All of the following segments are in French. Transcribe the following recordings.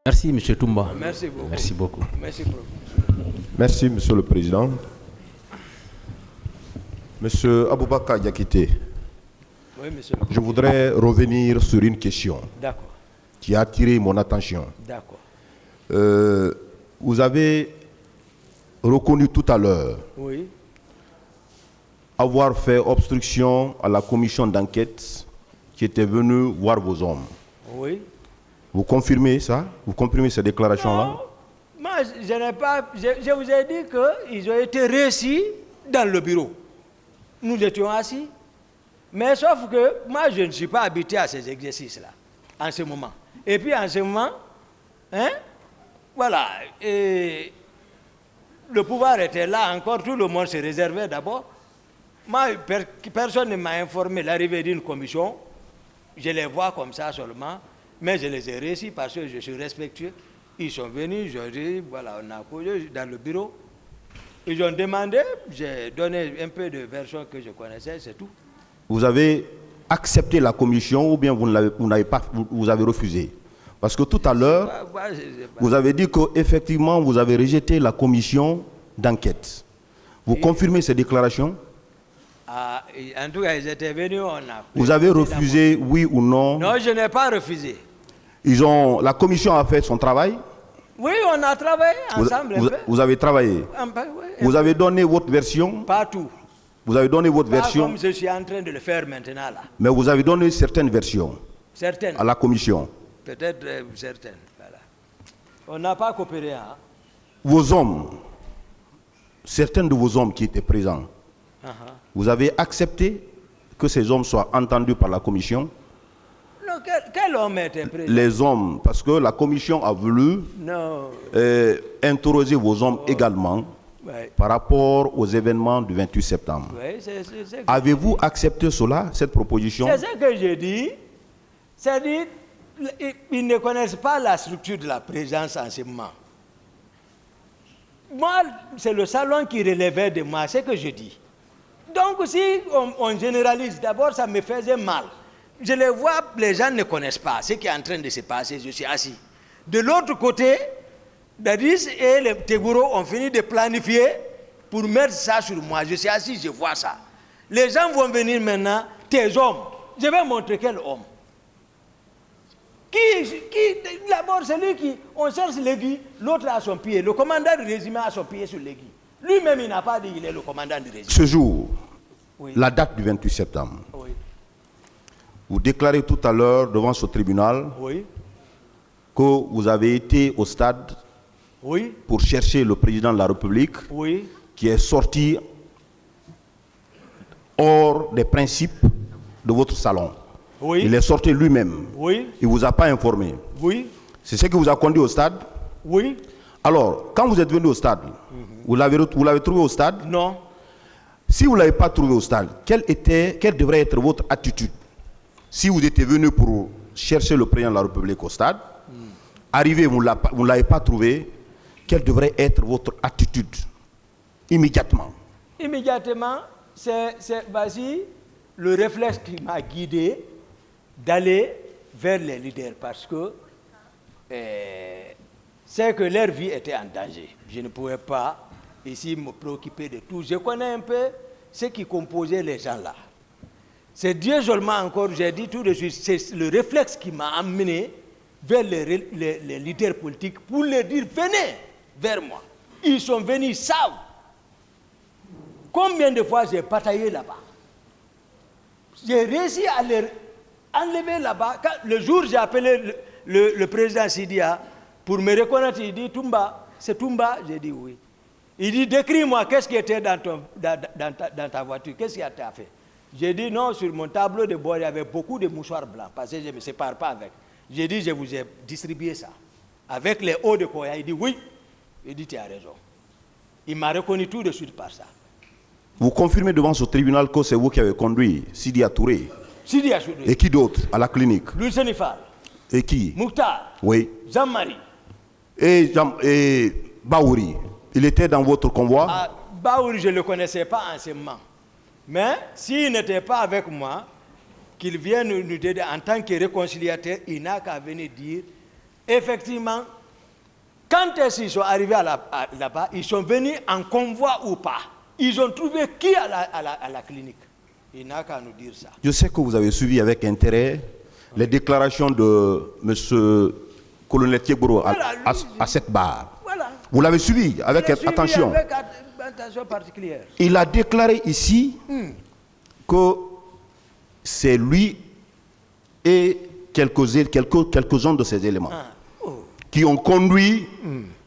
Merci, M. Toumba. Merci beaucoup. Merci beaucoup. Merci beaucoup. Merci, Monsieur le Président. Monsieur Aboubakar Diakité, Oui, monsieur. je voudrais revenir sur une question D'accord. qui a attiré mon attention. D'accord. Vous avez reconnu tout à l'heure Oui. avoir fait obstruction à la commission d'enquête qui était venue voir vos hommes. Oui. Vous confirmez ça? Vous confirmez ces déclarations-là? Non, moi, je n'ai pas. Je vous ai dit qu'ils ont été réussis dans le bureau. Nous étions assis. Mais sauf que moi, je ne suis pas habitué à ces exercices-là, en ce moment. Et puis, en ce moment, hein, voilà, et le pouvoir était là encore, tout le monde se réservait d'abord. Moi, personne ne m'a informé de l'arrivée d'une commission. Je les vois comme ça seulement, mais je les ai réussis parce que je suis respectueux. Ils sont venus, je dis, voilà, on a causé dans le bureau. Ils ont demandé, j'ai donné un peu de version que je connaissais, c'est tout. Vous avez accepté la commission ou bien vous avez refusé? Parce que tout à l'heure, vous avez dit qu'effectivement, vous avez rejeté la commission d'enquête. Vous confirmez ces déclarations? En tout cas, ils étaient venus, on a... Vous avez refusé, oui ou non? Non, je n'ai pas refusé. La commission a fait son travail? Oui, on a travaillé ensemble un peu. Vous avez travaillé? Un peu, oui, Vous avez donné votre version? pas tout. Vous avez donné votre Pas version? comme je suis en train de le faire maintenant là. Mais vous avez donné certaines versions Certaines. à la commission. Peut-être certaines. Voilà. On n'a pas coopéré. Hein? Vos hommes, certains de vos hommes qui étaient présents, vous avez accepté que ces hommes soient entendus par la commission? Non, quel homme était présent? Les hommes, parce que la commission a voulu Non. interroger vos hommes également Ouais. par rapport aux événements du 28 septembre. Oui, Avez-vous accepté cela, cette proposition? c'est ce que j'ai dit. C'est-à-dire, ils ne connaissent pas la structure de la présence en ce moment. Moi, c'est le salon qui relevait de moi, c'est ce que je dis. Donc, si on généralise, d'abord, ça me faisait mal. Je les vois, les gens ne connaissent pas ce qui est en train de se passer, je suis assis. De l'autre côté, Dadis et les Tegouro ont fini de planifier pour mettre ça sur moi. Je suis assis, je vois ça. Les gens vont venir maintenant, tes hommes. Je vais montrer quel homme. D'abord, celui qui, on cherche l'aiguille, l'autre a son pied. Le commandant du régiment a son pied sur l'aiguille. Lui-même, il n'a pas dit qu'il est le commandant du régiment. Ce jour, Oui. la date du 28 septembre, Oui. vous déclarez tout à l'heure devant ce tribunal Oui. que vous avez été au stade Oui. pour chercher le président de la République Oui. qui est sorti hors des principes de votre salon. Oui. Il est sorti lui-même. Oui. Il ne vous a pas informé. Oui. C'est ce qui vous a conduit au stade? Oui. Alors, quand vous êtes venu au stade, vous l'avez trouvé au stade? Non. Si vous ne l'avez pas trouvé au stade, quelle devrait être votre attitude? Si vous étiez venu pour chercher le président de la République au stade, arrivé, vous ne l'avez pas trouvé, quelle devrait être votre attitude immédiatement? Immédiatement, c'est vas-y, le réflexe qui m'a guidé d'aller vers les leaders parce que c'est que leur vie était en danger. Je ne pouvais pas ici me préoccuper de tout. Je connais un peu ce qui composait les gens là. C'est Dieu seulement encore, j'ai dit tout de suite, c'est le réflexe qui m'a amené vers les leaders politiques pour leur dire, venez vers moi. Ils sont venus, ils savent. Combien de fois j'ai bataillé là-bas? J'ai réussi à les enlever là-bas. Le jour j'ai appelé le président Sidia pour me reconnaître, il dit, Toumba, c'est Toumba? J'ai dit oui. Il dit, décris-moi, qu'est-ce qui était dans ta voiture? Qu'est-ce qui a été fait? J'ai dit non, sur mon tableau de bord, il y avait beaucoup de mouchoirs blancs, parce que je ne me sépare pas avec. J'ai dit, je vous ai distribué ça. Avec les hauts de Koya, il dit oui. Il dit, tu as raison. Il m'a reconnu tout de suite par ça. Vous confirmez devant ce tribunal que c'est vous qui avez conduit Sidia Touré? Sidia Touré. Et qui d'autre à la clinique? Louis Senifal. Et qui? Mouktar. Oui. Jean-Marie. Et Baouri, il était dans votre convoi? Baouri, je ne le connaissais pas en ce moment. Mais s'il n'était pas avec moi, qu'il vienne nous aider en tant que réconciliateur, il n'a qu'à venir dire effectivement, quand ils sont arrivés là-bas, ils sont venus en convoi ou pas. Ils ont trouvé qui à la clinique? Il n'a qu'à nous dire ça. Je sais que vous avez suivi avec intérêt les déclarations de M. Colonel Thieboro à cette barre. Voilà. Vous l'avez suivi avec attention. Avec attention particulière. Il a déclaré ici que c'est lui et quelques-uns de ses éléments qui ont conduit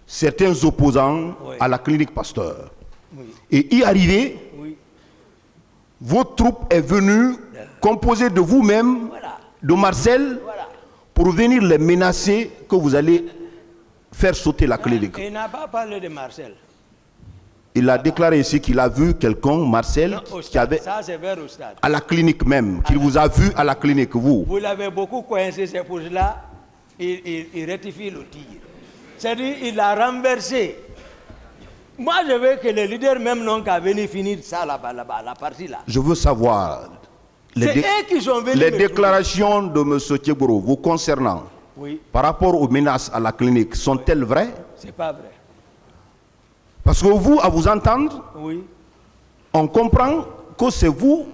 certains opposants à la clinique Pasteur. Oui. Et y arriver, Oui. votre troupe est venue composée de vous-même, Voilà. de Marcel, Voilà. pour venir les menacer que vous allez faire sauter la clinique. Il n'a pas parlé de Marcel. Il a déclaré ici qu'il a vu quelqu'un, Marcel, Non, au qui stade. avait Ça, c'est vers au stade. à la clinique même, qu'il vous a vu à la clinique, vous. Vous l'avez beaucoup coincé, c'est pour cela il rectifie le tir. C'est-à-dire il a renversé. Moi, je veux que les leaders même n'ont qu'à venir finir ça là-bas, la partie là. Je veux savoir C'est eux qui sont venus. les me déclarations de M. Thieboro vous concernant trouver. Oui, par rapport aux menaces à la clinique sont-elles vraies? c'est pas vrai. Parce que vous, à vous entendre, Oui, on comprend que c'est vous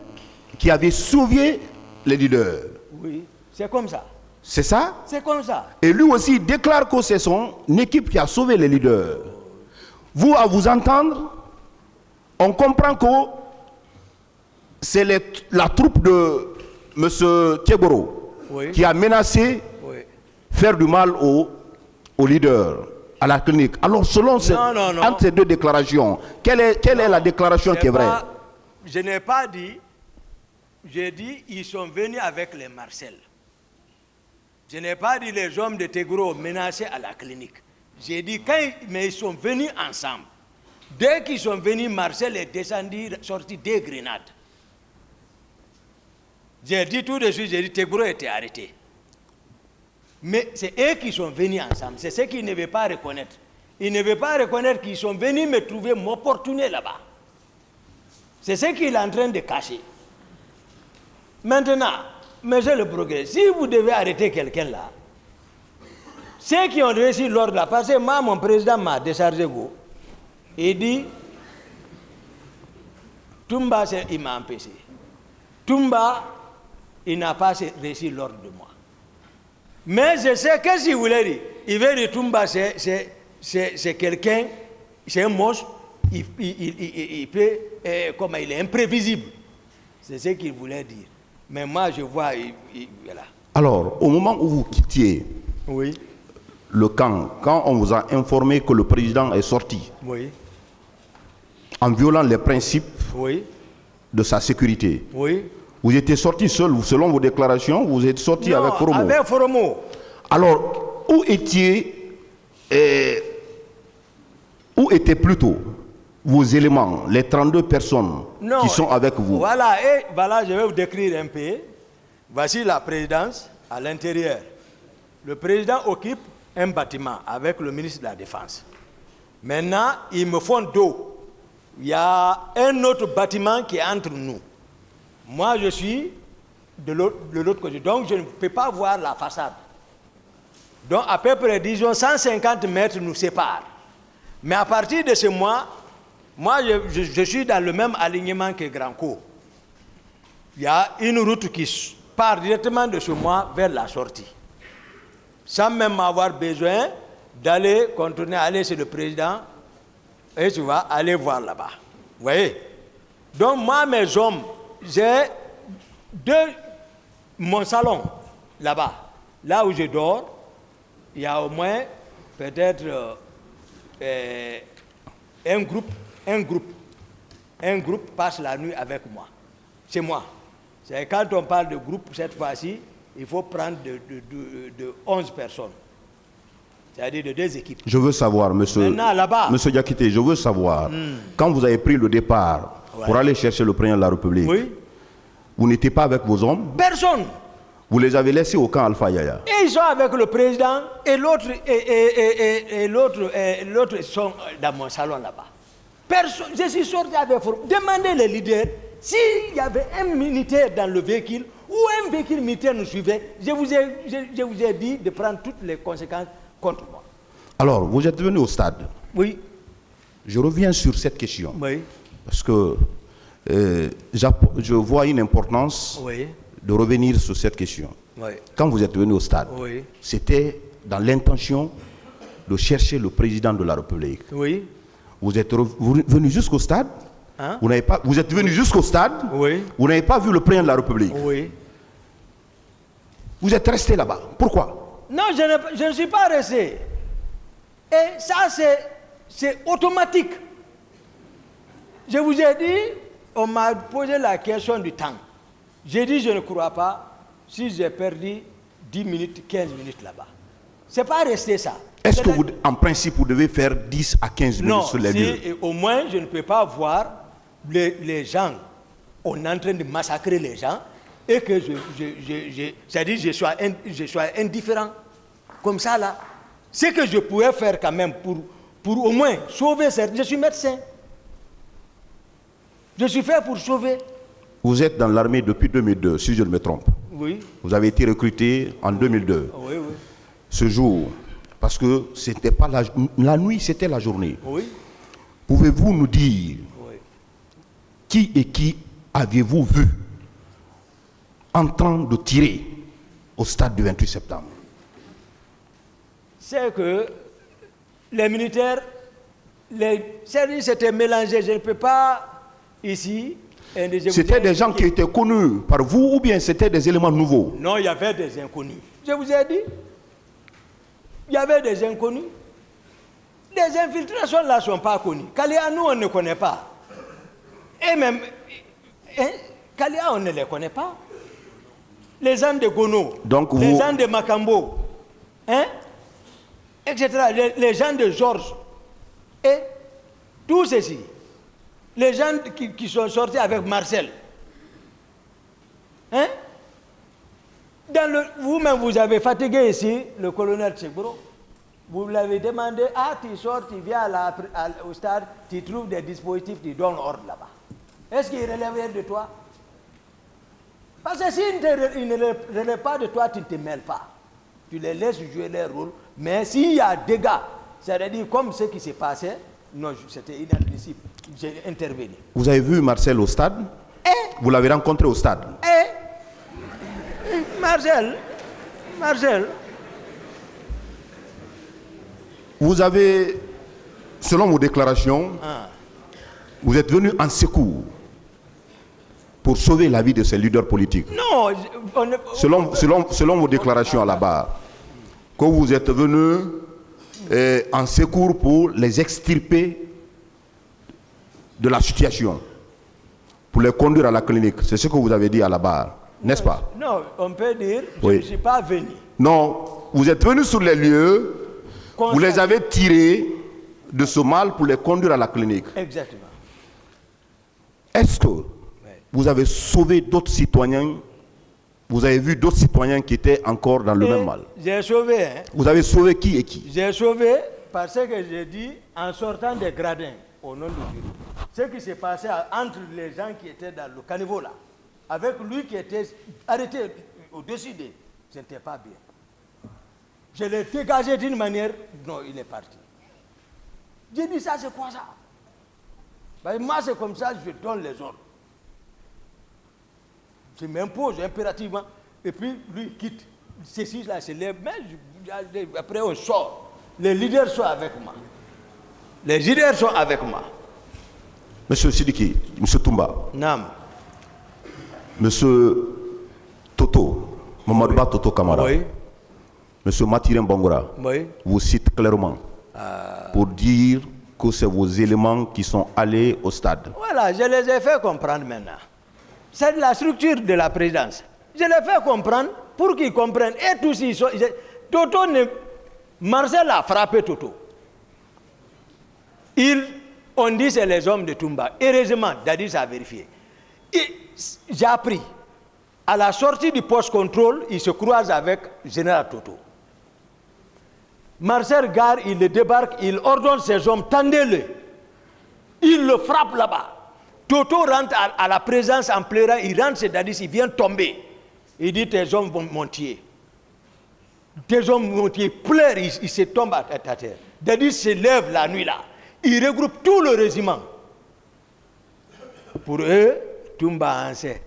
qui avez sauvé les leaders. oui, c'est comme ça. C'est ça? C'est comme ça. Et lui aussi déclare que c'est son équipe qui a sauvé les leaders. Vous, à vous entendre, on comprend que c'est la troupe de M. Thieboro qui a menacé faire du mal aux leaders, à la clinique. Alors, selon entre ces deux déclarations, quelle est la déclaration qui est vraie? Je n'ai pas dit, j'ai dit ils sont venus avec les Marcel. Je n'ai pas dit les hommes de Tegro menacés à la clinique. J'ai dit mais ils sont venus ensemble. Dès qu'ils sont venus, Marcel est descendu, sorti des grenades. J'ai dit tout de suite, j'ai dit Tegro était arrêté. Mais c'est eux qui sont venus ensemble. C'est ce qu'ils ne veulent pas reconnaître. Ils ne veulent pas reconnaître qu'ils sont venus me trouver m'opportuner là-bas. C'est ce qu'il est en train de cacher. Maintenant, monsieur le progrès, si vous devez arrêter quelqu'un là, ceux qui ont réussi l'ordre là, parce que moi, mon président m'a déchargé go, il dit, Toumba, il m'a empêché. Toumba, il n'a pas réussi l'ordre de moi. Mais je sais, qu'est-ce qu'il voulait dire? Il veut dire Toumba, c'est quelqu'un, c'est un monstre, il peut, comment il est imprévisible. C'est ce qu'il voulait dire. Mais moi, je vois, voilà. Alors, au moment où vous quittiez le camp, quand on vous a informé que le président est sorti, en violant les principes de sa sécurité, vous étiez sorti seul, selon vos déclarations, vous êtes sorti avec Foromo. Avec Foromo. Alors, où étaient plutôt vos éléments, les 32 personnes qui sont avec vous? Voilà, et voilà, je vais vous décrire un peu. Voici la présidence à l'intérieur. Le président occupe un bâtiment avec le ministre de la Défense. Maintenant, ils me font dos. Il y a un autre bâtiment qui est entre nous. Moi, je suis de l'autre côté. Donc, je ne peux pas voir la façade. Donc, à peu près, disons, 150 mètres nous séparent. Mais à partir de ce mois, moi, je suis dans le même alignement que Grand-Co. Il y a une route qui part directement de ce mois vers la sortie. Sans même avoir besoin d'aller contourner, aller chez le président, et tu vas aller voir là-bas. Vous voyez? Donc, moi, mes hommes, j'ai mon salon là-bas. Là où je dors, il y a au moins peut-être un groupe passe la nuit avec moi. C'est moi. C'est quand on parle de groupe, cette fois-ci, il faut prendre de 11 personnes. C'est-à-dire de 2 équipes. Je veux savoir, monsieur Diakité, je veux savoir, quand vous avez pris le départ pour aller chercher le président de la République, vous n'étiez pas avec vos hommes? Personne. Vous les avez laissés au camp Alpha Yaya? Et ils sont avec le président et l'autre sont dans mon salon là-bas. Personne. Je suis sorti avec vous. Demandez les leaders s'il y avait un militaire dans le véhicule ou un véhicule militaire nous suivait, je vous ai dit de prendre toutes les conséquences contre moi. Alors, vous êtes venu au stade. Oui. Je reviens sur cette question. Oui. Parce que je vois une importance Oui. de revenir sur cette question. Oui. Quand vous êtes venu au stade, Oui. c'était dans l'intention de chercher le président de la République. Oui. Vous êtes venu jusqu'au stade. Hein? Vous êtes venu jusqu'au stade. Oui. Vous n'avez pas vu le président de la République. Oui. Vous êtes resté là-bas. Pourquoi? Non, je ne suis pas resté. Et ça, c'est automatique. Je vous ai dit, on m'a posé la question du temps. J'ai dit, je ne crois pas si j'ai perdu 10 minutes, 15 minutes là-bas. Ce n'est pas resté ça. Est-ce que en principe, vous devez faire 10 à 15 minutes sur les lieux? Non, au moins, je ne peux pas voir les gens, on est en train de massacrer les gens, et que c'est-à-dire je sois indifférent. Comme ça, là. Ce que je pouvais faire quand même pour au moins sauver cette... Je suis médecin. Je suis fait pour sauver. Vous êtes dans l'armée depuis 2002, si je ne me trompe. Oui. Vous avez été recruté en 2002. Oui, oui. Ce jour, parce que c'était pas la nuit, c'était la journée. Oui. Pouvez-vous nous dire qui aviez-vous vu en train de tirer au stade du 28 septembre? C'est que les militaires, c'était mélangé. Je ne peux pas ici... C'était des gens qui étaient connus par vous ou bien c'était des éléments nouveaux? Non, il y avait des inconnus. Je vous ai dit. Il y avait des inconnus. Les infiltrations là ne sont pas connues. Kalia, nous, on ne connaît pas. Et même, Kalia, on ne les connaît pas. Les gens de Gono, les gens de Makambo, etc. Les gens de Georges. Et tout ceci. Les gens qui sont sortis avec Marcel. Hein? Vous-même, vous avez fatigué ici le colonel Tchegbro. Vous l'avez demandé, tu sors, tu viens au stade, tu trouves des dispositifs, tu donnes ordre là-bas. Est-ce qu'il relève de toi? Parce que s'il ne relève pas de toi, tu ne te mêles pas. Tu les laisses jouer leur rôle. Mais s'il y a des gars, c'est-à-dire comme ce qui s'est passé, non, c'était inadmissible. J'ai intervenu. Vous avez vu Marcel au stade? Vous l'avez rencontré au stade? Marcel. Vous avez, selon vos déclarations, vous êtes venu en secours pour sauver la vie de ces leaders politiques. Non. Selon vos déclarations à la barre, que vous êtes venu en secours pour les extirper de la situation, pour les conduire à la clinique. C'est ce que vous avez dit à la barre, n'est-ce pas? Non, on peut dire, je ne suis pas venu. Non, vous êtes venu sur les lieux, vous les avez tirés de ce mal pour les conduire à la clinique. Exactement. Est-ce que vous avez sauvé d'autres citoyens? Vous avez vu d'autres citoyens qui étaient encore dans le même mal? J'ai sauvé. Vous avez sauvé qui et qui? J'ai sauvé parce que j'ai dit, en sortant des gradins, au nom du bureau, ce qui s'est passé entre les gens qui étaient dans le caniveau là, avec lui qui était arrêté au-dessus d'eux, ce n'était pas bien. Je l'ai dégagé d'une manière, non, il est parti. J'ai dit, ça c'est quoi ça? Ben, moi c'est comme ça, je donne les ordres. Je m'impose impérativement, et puis lui il quitte. Ceci là, c'est les mains, après on sort. Les leaders sont avec moi. Les leaders sont avec moi. Monsieur Sidiki, Monsieur Toumba. Nam. Monsieur Toto, Mamadouba Toto Kamara. Oui. Monsieur Mathirin Bangora. Oui. Vous cite clairement pour dire que c'est vos éléments qui sont allés au stade. Voilà, je les ai fait comprendre maintenant. C'est la structure de la présidence. Je les fais comprendre pour qu'ils comprennent. Et tous ils sont... Toto ne... Marcel a frappé Toto. On dit c'est les hommes de Toumba. Heureusement, Dadis a vérifié. J'ai appris. À la sortie du post-contrôle, il se croise avec Général Toto. Marcel Gare, il le débarque, il ordonne ses hommes, tendez-le. Il le frappe là-bas. Toto rentre à la présence en pleurant, il rentre chez Dadis, il vient tomber. Il dit, tes hommes vont monter. Tes hommes monter, pleurent, ils se tombent à terre. Dadis se lève la nuit là. Il regroupe tout le régiment. Pour eux, Toumba en sait.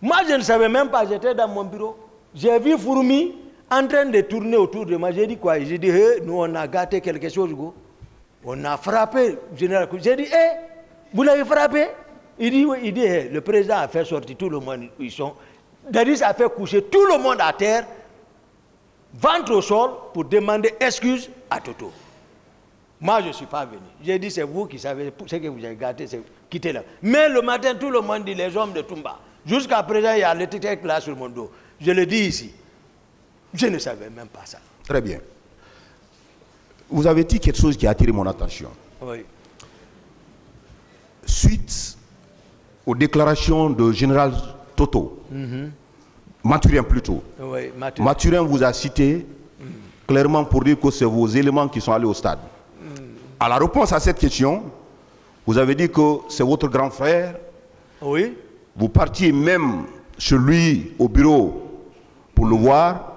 Moi, je ne savais même pas, j'étais dans mon bureau. J'ai vu Fourmi en train de tourner autour de moi. J'ai dit quoi? J'ai dit, hey, nous on a gâté quelque chose, go. On a frappé le général. J'ai dit, hey, vous l'avez frappé? Il dit, oui, il dit, hey, le président a fait sortir tout le monde où ils sont. Dadis a fait coucher tout le monde à terre, ventre au sol, pour demander excuse à Toto. Moi, je ne suis pas venu. J'ai dit, c'est vous qui savez, ce que vous avez gâté, c'est quitter là. Mais le matin, tout le monde dit, les hommes de Toumba. Jusqu'à présent, il y a l'étiquette là sur mon dos. Je le dis ici. Je ne savais même pas ça. Très bien. Vous avez dit quelque chose qui a attiré mon attention. Oui. Suite aux déclarations de général Toto, Mathurin plutôt, Oui, Mathurin vous a cité clairement pour dire que c'est vos éléments qui sont allés au stade. À la réponse à cette question, vous avez dit que c'est votre grand frère. Oui. Vous partiez même chez lui au bureau pour le voir.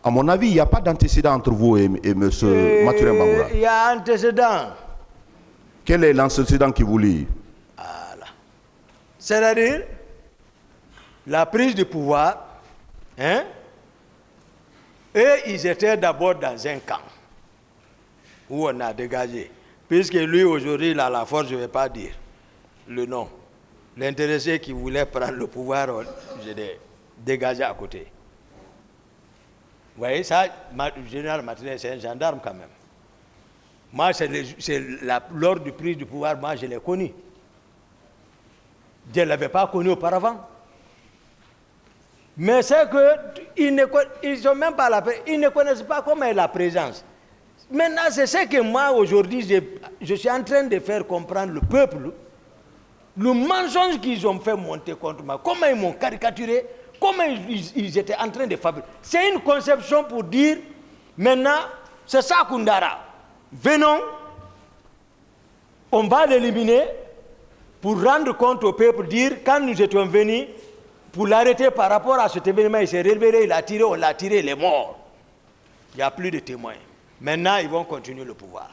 À mon avis, il n'y a pas d'antécédent entre vous et M. Mathurin Bangoura. Il y a un antécédent. Quel est l'antécédent qui vous lie? Voilà. C'est-à-dire, la prise de pouvoir, hein? Et ils étaient d'abord dans un camp où on a dégagé. Puisque lui, aujourd'hui, il a la force, je ne vais pas dire le nom. L'intéressé qui voulait prendre le pouvoir, je l'ai dégagé à côté. Vous voyez, ça, le général Mathurin, c'est un gendarme quand même. Moi, lors du prise du pouvoir, moi, je l'ai connu. Je ne l'avais pas connu auparavant. Mais c'est qu'ils ne connaissent pas comment est la présence. Maintenant, c'est ce que moi, aujourd'hui, je suis en train de faire comprendre le peuple, le mensonge qu'ils ont fait monter contre moi, comment ils m'ont caricaturé, comment ils étaient en train de fabriquer. C'est une conception pour dire, maintenant, c'est ça Koundara. Venons, on va l'éliminer pour rendre compte au peuple, dire, quand nous étions venus, pour l'arrêter par rapport à cet événement, il s'est révélé, il a tiré, on l'a tiré, il est mort. Il n'y a plus de témoins. Maintenant, ils vont continuer le pouvoir.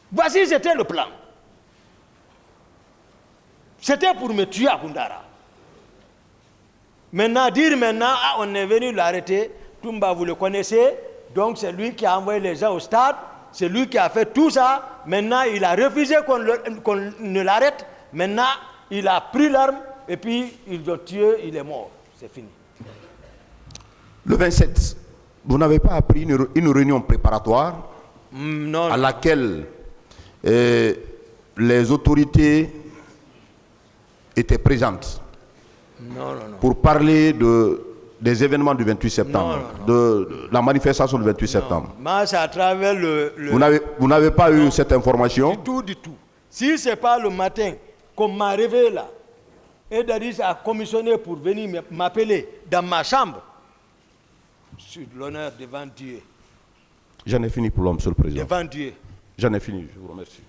Voici, c'était le plan. C'était pour me tuer à Koundara. Maintenant, ah, on est venu l'arrêter, Toumba, vous le connaissez, donc c'est lui qui a envoyé les gens au stade, c'est lui qui a fait tout ça. Maintenant, il a refusé qu'on ne l'arrête. Maintenant, il a pris l'arme et puis ils l'ont tué, il est mort. C'est fini. Le 27, vous n'avez pas appris une réunion préparatoire à laquelle les autorités étaient présentes pour parler des événements du 28 septembre, de la manifestation du 28 septembre. Moi, c'est à travers Vous n'avez pas eu cette information? Du tout. Si ce n'est pas le matin qu'on m'a réveillé là, et Dadis a commissionné pour venir m'appeler dans ma chambre, sur l'honneur devant Dieu. J'en ai fini pour l'homme, Monsieur le Président. Devant Dieu. J'en ai fini, je vous remercie.